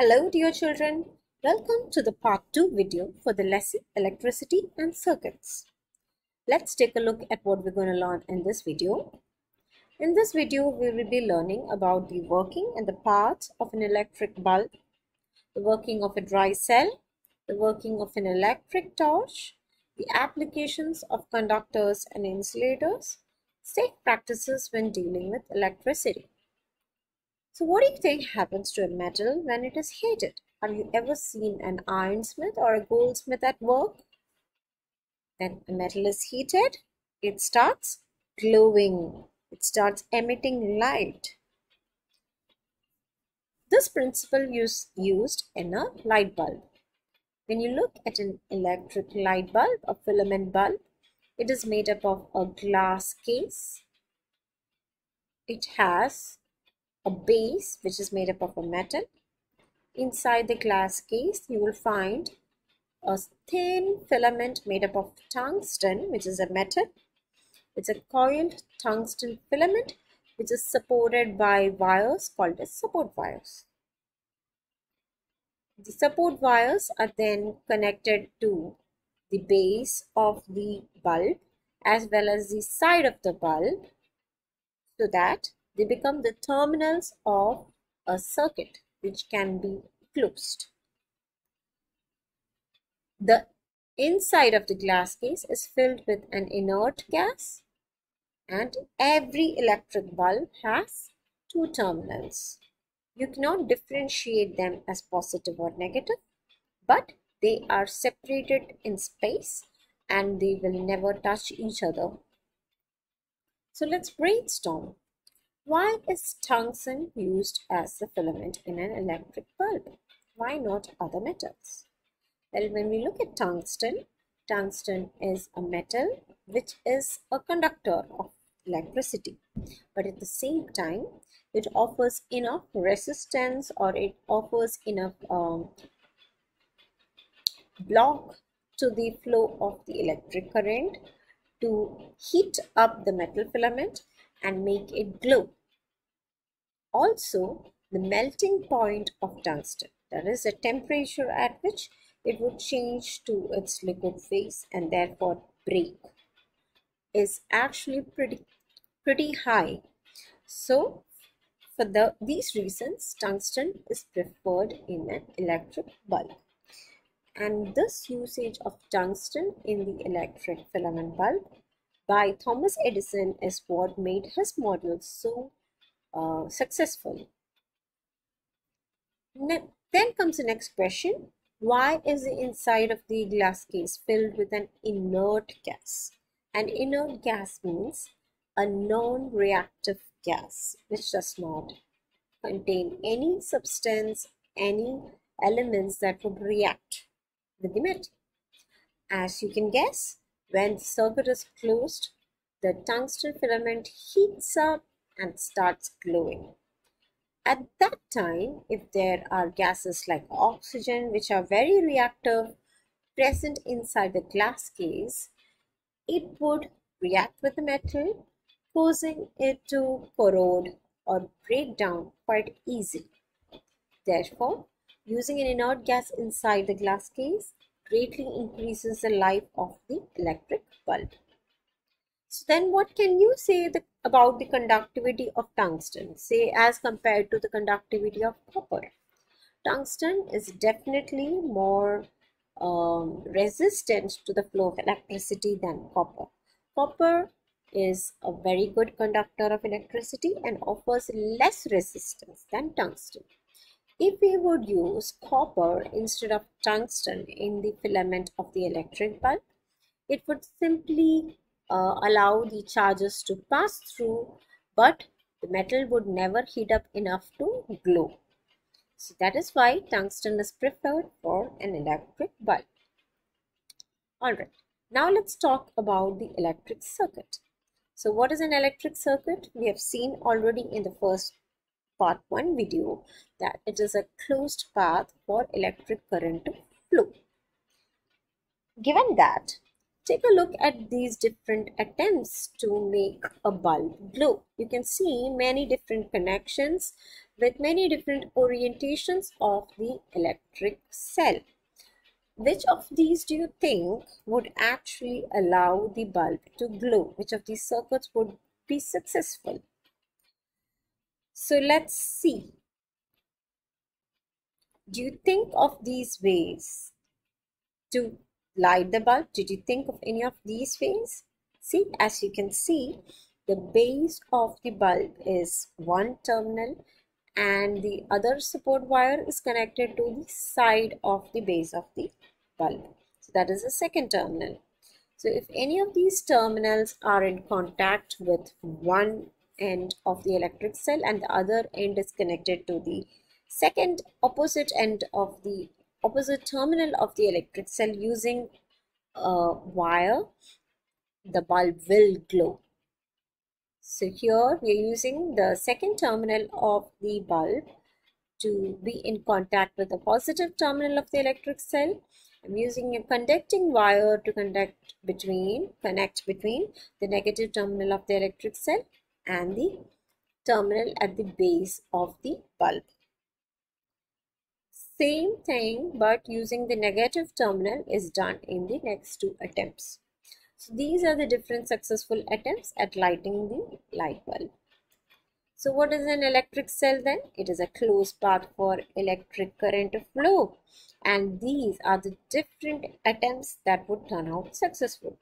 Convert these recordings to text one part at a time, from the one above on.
Hello dear children, welcome to the part 2 video for the lesson Electricity and Circuits. Let's take a look at what we're going to learn in this video. In this video we will be learning about the working and the parts of an electric bulb, the working of a dry cell, the working of an electric torch, the applications of conductors and insulators, safe practices when dealing with electricity. So what do you think happens to a metal when it is heated? Have you ever seen an ironsmith or a goldsmith at work? When a metal is heated, it starts glowing. It starts emitting light. This principle is used in a light bulb. When you look at an electric light bulb, a filament bulb, it is made up of a glass case. It has a base which is made up of a metal. Inside the glass case, you will find a thin filament made up of tungsten, which is a metal. It's a coiled tungsten filament which is supported by wires called as support wires. The support wires are then connected to the base of the bulb as well as the side of the bulb so that they become the terminals of a circuit which can be closed. The inside of the glass case is filled with an inert gas, and every electric bulb has two terminals. You cannot differentiate them as positive or negative, but they are separated in space and they will never touch each other. So let's brainstorm. Why is tungsten used as a filament in an electric bulb? Why not other metals? Well, when we look at tungsten, tungsten is a metal which is a conductor of electricity. But at the same time, it offers enough resistance or it offers enough block to the flow of the electric current to heat up the metal filament and make it glow. Also, the melting point of tungsten, that is the temperature at which it would change to its liquid phase and therefore break, is actually pretty high. So, for these reasons, tungsten is preferred in an electric bulb. And this usage of tungsten in the electric filament bulb by Thomas Edison is what made his model so successful. Then comes the next question. Why is the inside of the glass case filled with an inert gas? An inert gas means a non-reactive gas which does not contain any substance, any elements that would react with the metal. As you can guess, when the circuit is closed, the tungsten filament heats up and starts glowing. At that time, if there are gases like oxygen which are very reactive present inside the glass case, it would react with the metal, causing it to corrode or break down quite easily. Therefore, using an inert gas inside the glass case greatly increases the life of the electric bulb. So then what can you say about the conductivity of tungsten, say as compared to the conductivity of copper? Tungsten is definitely more resistant to the flow of electricity than copper. Copper is a very good conductor of electricity and offers less resistance than tungsten. If we would use copper instead of tungsten in the filament of the electric bulb, it would simply allow the charges to pass through, but the metal would never heat up enough to glow. So that is why tungsten is preferred for an electric bulb. Alright, now let's talk about the electric circuit. So what is an electric circuit? We have seen already in the first part 1 video that it is a closed path for electric current to flow. Given that, take a look at these different attempts to make a bulb glow. You can see many different connections with many different orientations of the electric cell. Which of these do you think would actually allow the bulb to glow? Which of these circuits would be successful? So let's see. Do you think of these ways to light the bulb? Did you think of any of these ways? See, as you can see, the base of the bulb is one terminal and the other support wire is connected to the side of the base of the bulb. So that is the second terminal. So if any of these terminals are in contact with one end of the electric cell and the other end is connected to the second opposite end of the opposite terminal of the electric cell using a wire, the bulb will glow. So here we are using the second terminal of the bulb to be in contact with the positive terminal of the electric cell. I'm using a conducting wire to connect between the negative terminal of the electric cell and the terminal at the base of the bulb. Same thing, but using the negative terminal is done in the next two attempts. So these are the different successful attempts at lighting the light bulb. So what is an electric cell then? It is a closed path for electric current to flow. And these are the different attempts that would turn out successful.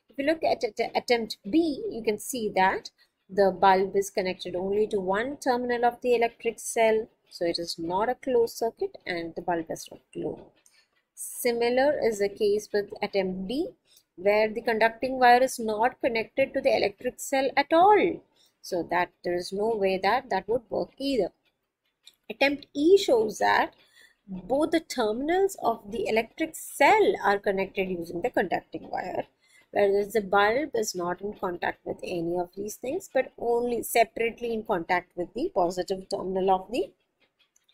If you look at attempt B, you can see that the bulb is connected only to one terminal of the electric cell. So it is not a closed circuit and the bulb does not glow. Similar is the case with attempt D, where the conducting wire is not connected to the electric cell at all. So that there is no way that would work either. Attempt E shows that both the terminals of the electric cell are connected using the conducting wire, whereas the bulb is not in contact with any of these things, but only separately in contact with the positive terminal of the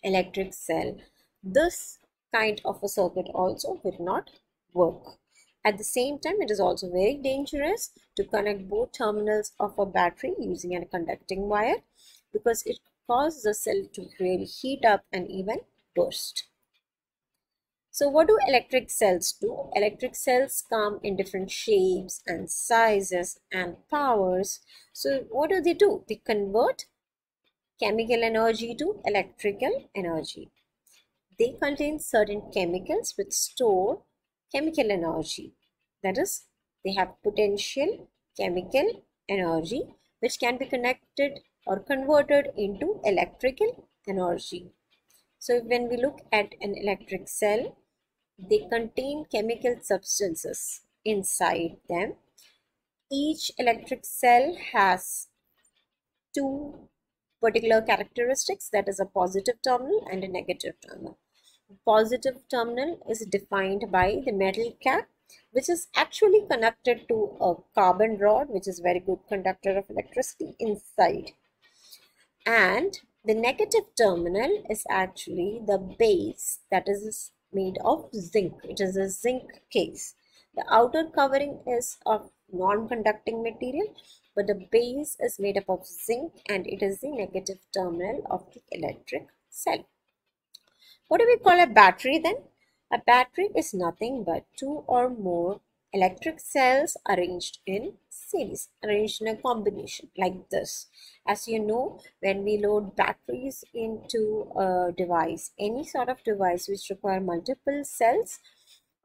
electric cell. This kind of a circuit also will not work. At the same time, it is also very dangerous to connect both terminals of a battery using a conducting wire because it causes the cell to really heat up and even burst. So what do electric cells do? Electric cells come in different shapes and sizes and powers. So what do? They convert chemical energy to electrical energy. They contain certain chemicals which store chemical energy. That is, they have potential chemical energy which can be connected or converted into electrical energy. So when we look at an electric cell, they contain chemical substances inside them. Each electric cell has two particular characteristics, that is a positive terminal and a negative terminal. Positive terminal is defined by the metal cap, which is actually connected to a carbon rod, which is very good conductor of electricity inside. And the negative terminal is actually the base that is made of zinc. It is a zinc case. The outer covering is of non-conducting material, but the base is made up of zinc and it is the negative terminal of the electric cell. What do we call a battery then? A battery is nothing but two or more electric cells arranged in series, arranged in a combination like this. As you know, when we load batteries into a device, any sort of device which require multiple cells,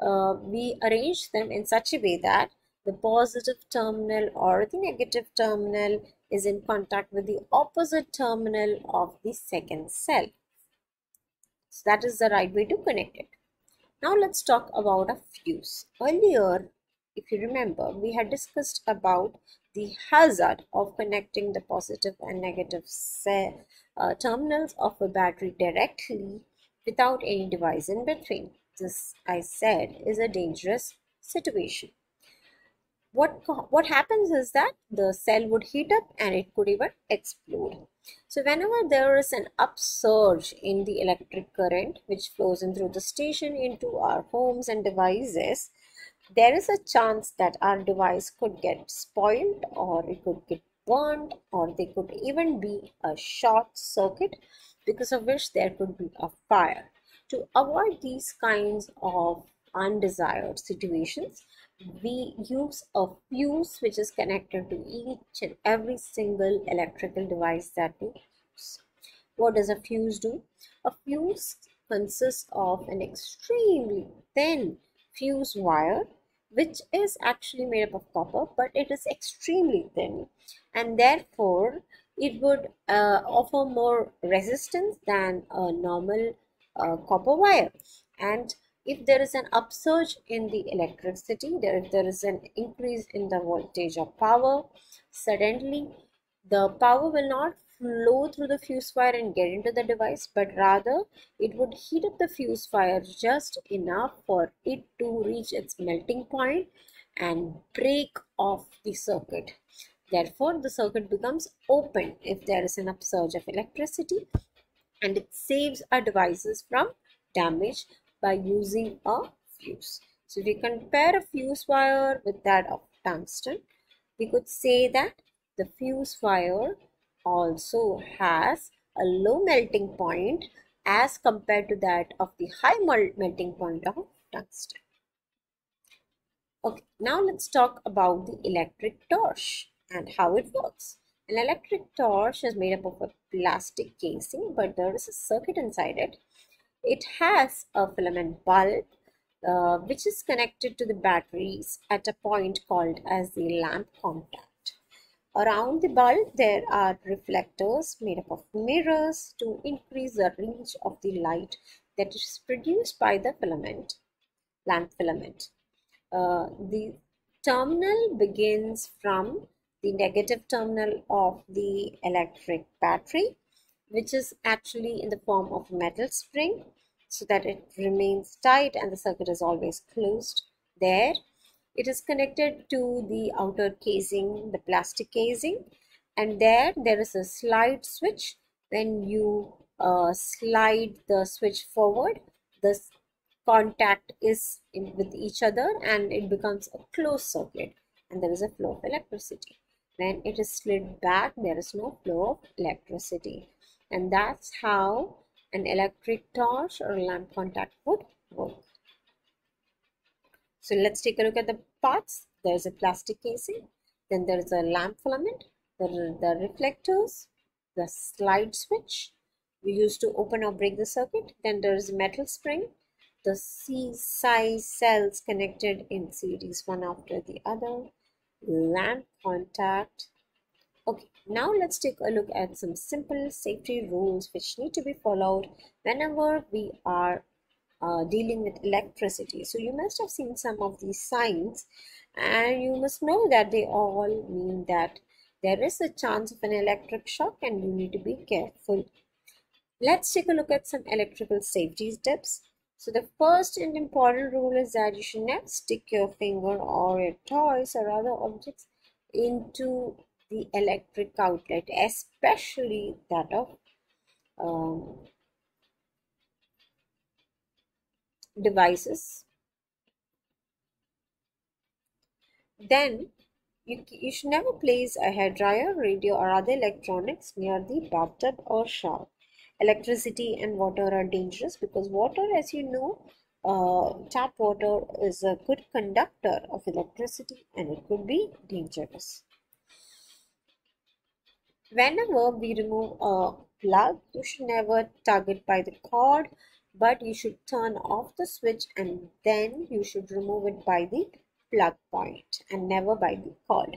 we arrange them in such a way that the positive terminal or the negative terminal is in contact with the opposite terminal of the second cell. So that is the right way to connect it. Now let's talk about a fuse. Earlier, if you remember, we had discussed about the hazard of connecting the positive and negative terminals of a battery directly without any device in between. This, I said, is a dangerous situation. What happens is that the cell would heat up and it could even explode. So whenever there is an upsurge in the electric current which flows in through the station into our homes and devices, there is a chance that our device could get spoiled or it could get burned or there could even be a short circuit because of which there could be a fire. To avoid these kinds of undesired situations, we use a fuse which is connected to each and every single electrical device that we use. What does a fuse do? A fuse consists of an extremely thin fuse wire which is actually made up of copper, but it is extremely thin, and therefore it would offer more resistance than a normal copper wire. And if there is an upsurge in the electricity, if there is an increase in the voltage or power, suddenly the power will not flow through the fuse wire and get into the device, but rather it would heat up the fuse wire just enough for it to reach its melting point and break off the circuit. Therefore, the circuit becomes open if there is an upsurge of electricity, and it saves our devices from damage by using a fuse. So if we compare a fuse wire with that of tungsten, we could say that the fuse wire also has a low melting point as compared to that of the high melting point of tungsten. Okay, now let's talk about the electric torch and how it works. An electric torch is made up of a plastic casing, but there is a circuit inside it. It has a filament bulb which is connected to the batteries at a point called as the lamp contact. Around the bulb there are reflectors made up of mirrors to increase the reach of the light that is produced by the lamp filament. The terminal begins from the negative terminal of the electric battery, which is actually in the form of metal spring, so that it remains tight and the circuit is always closed there. It is connected to the outer casing, the plastic casing, and there is a slide switch. When you slide the switch forward, the contact is with each other and it becomes a closed circuit, and there is a flow of electricity. When it is slid back, there is no flow of electricity, and that's how an electric torch or lamp contact would work. So let's take a look at the parts. There is a plastic casing, then there is a lamp filament, there are the reflectors, the slide switch we use to open or break the circuit, then there is a metal spring, the C-size cells connected in series one after the other, lamp contact. Okay, now let's take a look at some simple safety rules which need to be followed whenever we are dealing with electricity. So you must have seen some of these signs, and you must know that they all mean that there is a chance of an electric shock and you need to be careful. Let's take a look at some electrical safety tips. So the first and important rule is that you should never stick your finger or your toys or other objects into the electric outlet, especially that of devices. Then you should never place a hairdryer, radio or other electronics near the bathtub or shower. Electricity and water are dangerous because water, as you know, tap water is a good conductor of electricity and it could be dangerous. Whenever we remove a plug, you should never tug it by the cord, but you should turn off the switch and then you should remove it by the plug point and never by the cord.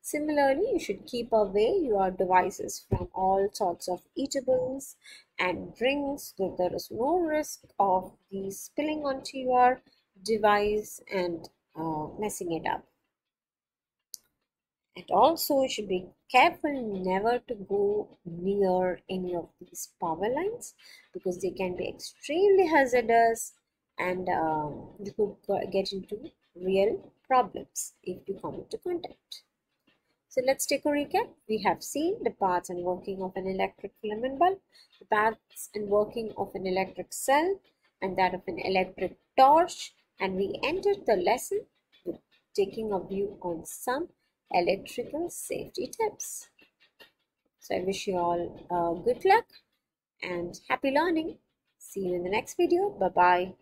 Similarly, you should keep away your devices from all sorts of eatables and drinks, so there is no risk of these spilling onto your device and messing it up. And also, you should be careful never to go near any of these power lines because they can be extremely hazardous and you could get into real problems if you come into contact. So let's take a recap. We have seen the parts and working of an electric filament bulb, the parts and working of an electric cell, and that of an electric torch, and we entered the lesson with taking a view on some electrical safety tips. So I wish you all good luck and happy learning. See you in the next video. Bye bye.